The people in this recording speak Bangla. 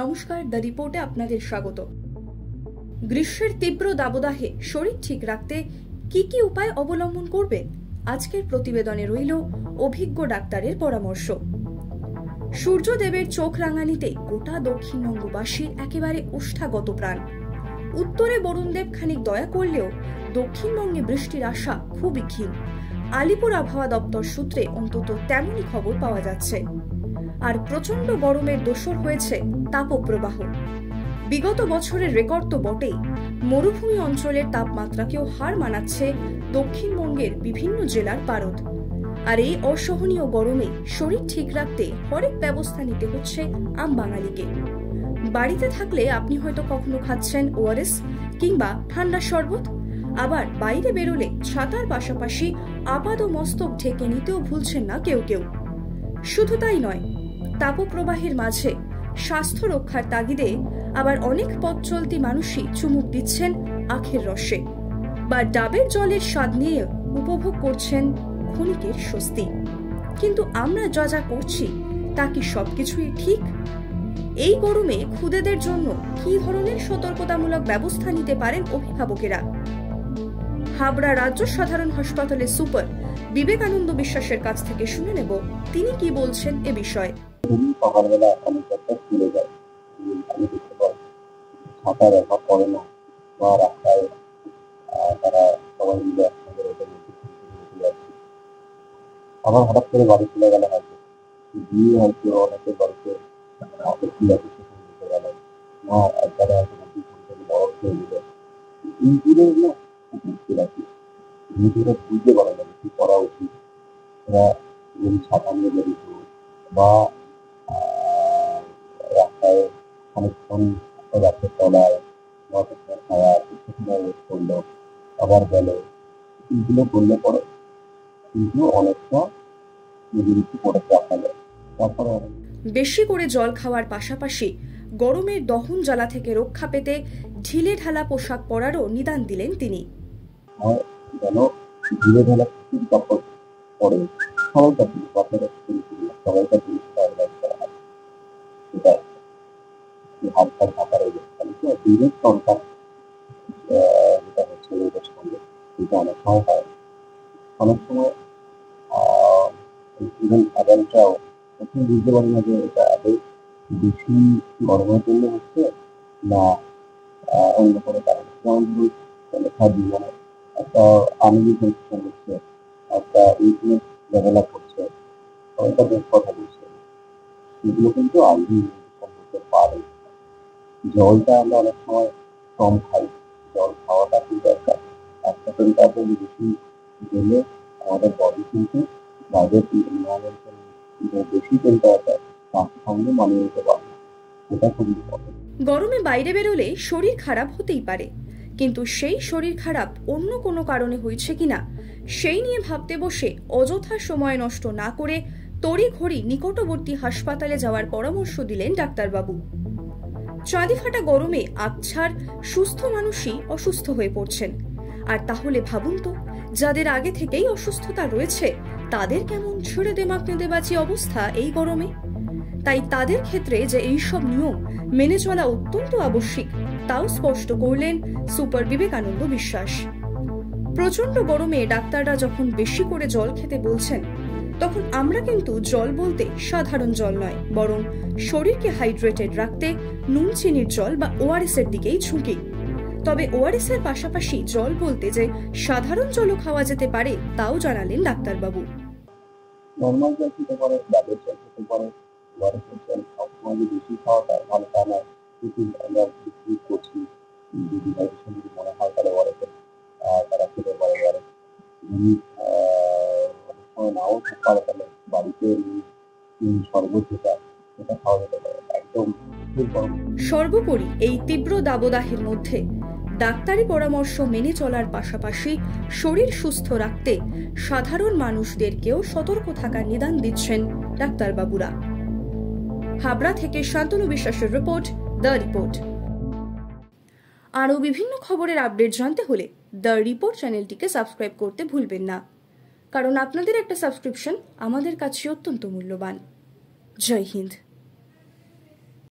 নমস্কার, দ্য রিপোর্টে আপনাদের স্বাগত। গ্রীষ্মের তীব্র দাবদাহে শরীর ঠিক রাখতে কি কি উপায় অবলম্বন করবেন, আজকের প্রতিবেদনে রইল অভিজ্ঞ ডাক্তারের পরামর্শ। সূর্যদেবের চোখ রাঙানিতে গোটা দক্ষিণবঙ্গবাসীর একেবারে ওষ্ঠাগত প্রাণ। উত্তরে বরুণদেব খানিক দয়া করলেও দক্ষিণবঙ্গে বৃষ্টির আশা খুবই ক্ষীণ। আলিপুর আবহাওয়া দপ্তর সূত্রে অন্তত তেমনই খবর পাওয়া যাচ্ছে। আর প্রচন্ড গরমের দোসর হয়েছে তাপপ্রবাহ। বিগত বছরের রেকর্ড তো বটেই, মরুভূমি অঞ্চলের তাপমাত্রাকেও হার মানাচ্ছে দক্ষিণবঙ্গের বিভিন্ন জেলার পারদ। আর এই অসহনীয় গরমে শরীর ঠিক রাখতে হরেক ব্যবস্থা নিতে হচ্ছে আম বাঙালিকে। বাড়িতে থাকলে আপনি হয়তো কখনো খাচ্ছেন ওআরএস কিংবা ঠান্ডা শরবত, আবার বাইরে বেরোলে ছাতার পাশাপাশি আপাদ মস্তক ঢেকে নিতেও ভুলছেন না কেউ কেউ। শুধু তাই নয়, তাপপ্রবাহের মাঝে স্বাস্থ্য রক্ষার তাগিদে আবার অনেক পথ চলতি মানুষই চুমুক দিচ্ছেন আখের রসে বা ডাবের জলের স্বাদ নিয়ে উপভোগ করছেন ক্ষণিকের স্বস্তি। কিন্তু আমরা যা যা করছি তা কি সবকিছুই ঠিক? এই গরমে খুদেদের জন্য কি ধরনের সতর্কতামূলক ব্যবস্থা নিতে পারেন অভিভাবকেরা? হাবড়া রাজ্য সাধারণ হাসপাতালের সুপার বিবেকানন্দ বিশ্বাসের কাছ থেকে শুনে নেব তিনি কি বলছেন এ বিষয়ে। সকালবেলা অনেকটা স্কুলে যায়, আমি দেখতে পাই ছাতা ব্যবহার করে না বা রাস্তায় তারা সবাই মিলে একসঙ্গে যাচ্ছে। আবার হঠাৎ করে বাড়ি চলে গেলে হয়তো গিয়ে হয়তো অনেকের বাড়িতে গেল না, একবারে হয়তো বরফ হয়ে দিল। ইনজুরির না খুব মুশকিল আছে, নিজেরা বুঝতে পারে না কি করা উচিত। এরা যদি ছাতা নিয়ে বেরিত বা রাস্তায় অনেকক্ষণ গাছের তলায় বা ছায়া ওয়েট করলো, আবার গেল, এগুলো করলে পরে কিন্তু অনেকটা নিজের পড়ে রাখা যায়। তারপরে বেশি করে জল খাওয়ার পাশাপাশি গরমের দহন জ্বালা থেকে রক্ষা পেতে ঢিলে ঢালা পোশাক পরারও নিদান দিলেন তিনি। যেন ঢিলে ঢালা কাপড় পরে সবাইকার সবাইকার জিনিসটা অ্যাডভাইস করা হয়। সেটা হাত পা ঢাকার ডিরেক্ট কন্ট্যাক্ট যেটা হচ্ছে রোদের সঙ্গে, সেটা অনেক সময় হয়। অনেক সময় ইভেন অ্যাডাল্টরাও তখন বুঝতে পারে না যে এটা আদৌ বেশি গরমের জন্য হচ্ছে না অন্য কোনো কারণ। যেমন ধরুন জীবনে একটা আনলিমিটেশন হচ্ছে, একটা উইকনেস ডেভেলপ হচ্ছে, সবাইটা বেশ কথা বলছে, সেগুলো কিন্তু আগে হতে পারে। জলটা আমরা অনেক সময় কম খাই, জল খাওয়াটা খুব দরকার। একটা টেম্পারেচার বেশি গেলে আমাদের বডি কিন্তু বাইরের এনভায়রনমেন্টাল বেশি টেম্পারেচার তার সঙ্গে মানিয়ে নিতে পারবে, এটা খুব ইম্পর্টেন্ট। গরমে বাইরে বেরোলে শরীর খারাপ হতেই পারে, কিন্তু সেই শরীর খারাপ অন্য কোনো কারণে হয়েছে কিনা সেই নিয়ে ভাবতে বসে অযথা সময় নষ্ট না করে তড়িঘড়ি নিকটবর্তী হাসপাতালে যাওয়ার পরামর্শ দিলেন ডাক্তারবাবু। চাঁদি ফাটা গরমে আচ্ছার সুস্থ মানুষই অসুস্থ হয়ে পড়ছেন। আর তাহলে ভাবুন তো, যাদের আগে থেকেই অসুস্থতা রয়েছে তাদের কেমন ছেড়ে দে মাপনে দেবাচি অবস্থা এই গরমে। তাই তাদের ক্ষেত্রে যে এইসব নিয়ম মেনে চলা অত্যন্ত আবশ্যিক তাও স্পষ্ট করলেন সুপার বিবেকানন্দ বিশ্বাস। প্রচন্ড গরমে ডাক্তাররা যখন বেশি করে জল খেতে বলছেন, তখন আমরা কিন্তু জল বলতে সাধারণ জল নয়, বরং শরীরকে হাইড্রেটেড রাখতে নুন চিনির জল বা ওআরএস এর দিকেই ঝুঁকি। তবে ওআরএস এর পাশাপাশি জল বলতে যে সাধারণ জলও খাওয়া যেতে পারে তাও জানালেন ডাক্তারবাবু। নর্মাল জল খেতে পারে, ডাবের জল খেতে পারে, ওআরএসের জল সবসময় বেশি খাওয়াটা ভালো তা নয়। কিন্তু আমরা বিক্রি করছি, যদি ডাইজেশন যদি মনে হয় তাহলে ওআরএসের তারা খেতে পারে। ওআরএস যদি অনেক সময় নাও খেতে পারে তাহলে বাড়িতে শরবত যেটা সেটা খাওয়া যেতে পারে একদম। সর্বোপরি এই তীব্র দাবদাহের মধ্যে ডাক্তারি পরামর্শ মেনে চলার পাশাপাশি শরীর সুস্থ রাখতে সাধারণ মানুষদেরকেও সতর্ক থাকার নিদান দিচ্ছেন ডাক্তারবাবুরা। হাবড়া থেকে শান্তনু বিশ্বাসের রিপোর্ট, দ্য রিপোর্ট। আরও বিভিন্ন খবরের আপডেট জানতে হলে দ্য রিপোর্ট চ্যানেলটিকে সাবস্ক্রাইব করতে ভুলবেন না, কারণ আপনাদের একটা সাবস্ক্রিপশন আমাদের কাছে অত্যন্ত মূল্যবান। জয় হিন্দ।